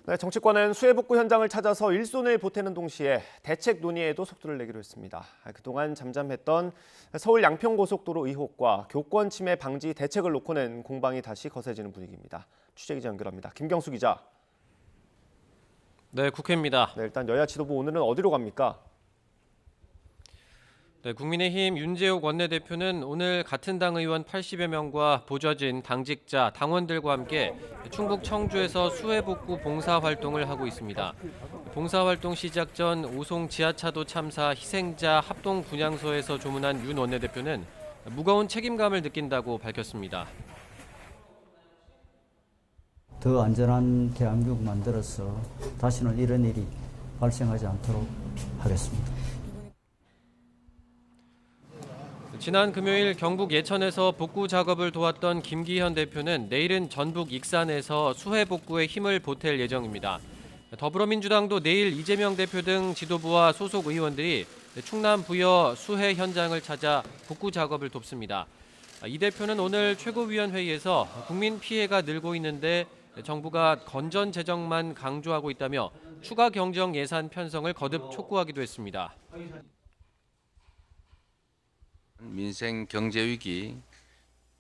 네, 정치권은 수해 복구 현장을 찾아서 일손을 보태는 동시에 대책 논의에도 속도를 내기로 했습니다. 그동안 잠잠했던 서울 양평고속도로 의혹과 교권 침해 방지 대책을 놓고는 공방이 다시 거세지는 분위기입니다. 취재기자 연결합니다. 김경수 기자. 네, 국회입니다. 네, 일단 여야 지도부 오늘은 어디로 갑니까? 네, 국민의힘 윤재욱 원내대표는 오늘 같은 당 의원 80여 명과 보좌진, 당직자, 당원들과 함께 충북 청주에서 수해 복구 봉사 활동을 하고 있습니다. 봉사 활동 시작 전 오송 지하차도 참사 희생자 합동 분향소에서 조문한 윤 원내대표는 무거운 책임감을 느낀다고 밝혔습니다. 더 안전한 대한민국 만들어서 다시는 이런 일이 발생하지 않도록 하겠습니다. 지난 금요일 경북 예천에서 복구 작업을 도왔던 김기현 대표는 내일은 전북 익산에서 수해 복구에 힘을 보탤 예정입니다. 더불어민주당도 내일 이재명 대표 등 지도부와 소속 의원들이 충남 부여 수해 현장을 찾아 복구 작업을 돕습니다. 이 대표는 오늘 최고위원회의에서 국민 피해가 늘고 있는데 정부가 건전 재정만 강조하고 있다며 추가 경정 예산 편성을 거듭 촉구하기도 했습니다. 민생 경제 위기,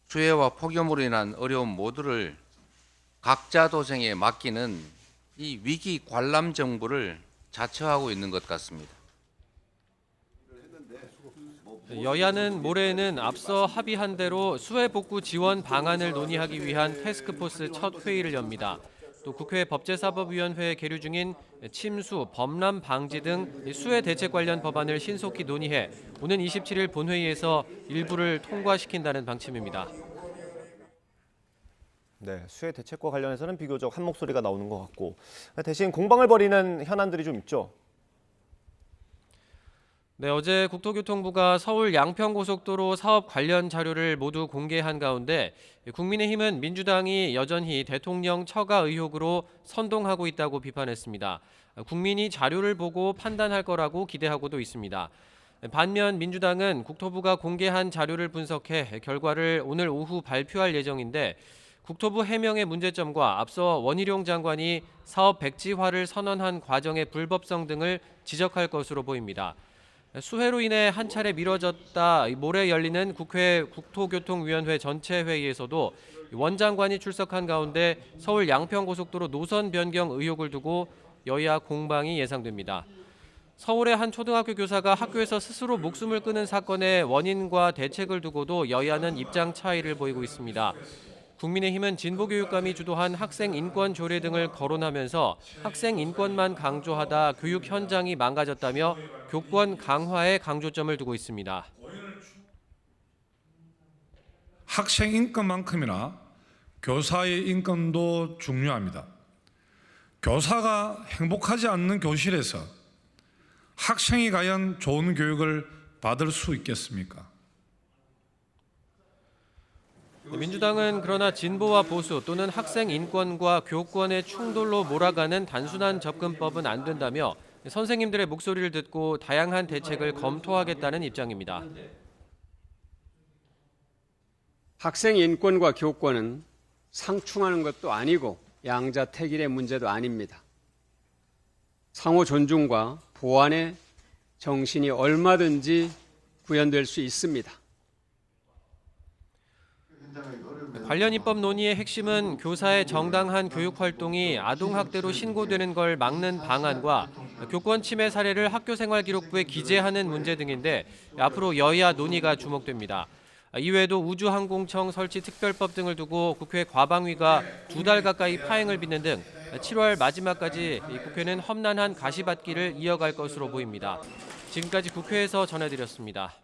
수해와 폭염으로 인한 어려움 모두를 각자 도생에 맡기는 이 위기 관람 정부를 자처하고 있는 것 같습니다. 여야는 모레는 앞서 합의한 대로 수해 복구 지원 방안을 논의하기 위한 태스크포스 첫 회의를 엽니다. 또 국회 법제사법위원회에 계류 중인 침수, 범람 방지 등 수해 대책 관련 법안을 신속히 논의해 오는 27일 본회의에서 일부를 통과시킨다는 방침입니다. 네, 수해 대책과 관련해서는 비교적 한 목소리가 나오는 것 같고 대신 공방을 벌이는 현안들이 좀 있죠. 네, 어제 국토교통부가 서울 양평고속도로 사업 관련 자료를 모두 공개한 가운데 국민의힘은 민주당이 여전히 대통령 처가 의혹으로 선동하고 있다고 비판했습니다. 국민이 자료를 보고 판단할 거라고 기대하고도 있습니다. 반면 민주당은 국토부가 공개한 자료를 분석해 결과를 오늘 오후 발표할 예정인데 국토부 해명의 문제점과 앞서 원희룡 장관이 사업 백지화를 선언한 과정의 불법성 등을 지적할 것으로 보입니다. 수해로 인해 한 차례 미뤄졌다 모레 열리는 국회 국토교통위원회 전체 회의에서도 원 장관이 출석한 가운데 서울 양평고속도로 노선 변경 의혹을 두고 여야 공방이 예상됩니다. 서울의 한 초등학교 교사가 학교에서 스스로 목숨을 끊은 사건의 원인과 대책을 두고도 여야는 입장 차이를 보이고 있습니다. 국민의힘은 진보교육감이 주도한 학생 인권 조례 등을 거론하면서 학생 인권만 강조하다 교육 현장이 망가졌다며 교권 강화에 강조점을 두고 있습니다. 학생 인권만큼이나 교사의 인권도 중요합니다. 교사가 행복하지 않는 교실에서 학생이 과연 좋은 교육을 받을 수 있겠습니까? 민주당은 그러나 진보와 보수 또는 학생 인권과 교권의 충돌로 몰아가는 단순한 접근법은 안 된다며 선생님들의 목소리를 듣고 다양한 대책을 검토하겠다는 입장입니다. 학생 인권과 교권은 상충하는 것도 아니고 양자택일의 문제도 아닙니다. 상호 존중과 보완의 정신이 얼마든지 구현될 수 있습니다. 관련 입법 논의의 핵심은 교사의 정당한 교육 활동이 아동학대로 신고되는 걸 막는 방안과 교권 침해 사례를 학교생활기록부에 기재하는 문제 등인데 앞으로 여야 논의가 주목됩니다. 이외에도 우주항공청 설치 특별법 등을 두고 국회 과방위가 2달 가까이 파행을 빚는 등 7월 마지막까지 국회는 험난한 가시밭길을 이어갈 것으로 보입니다. 지금까지 국회에서 전해드렸습니다.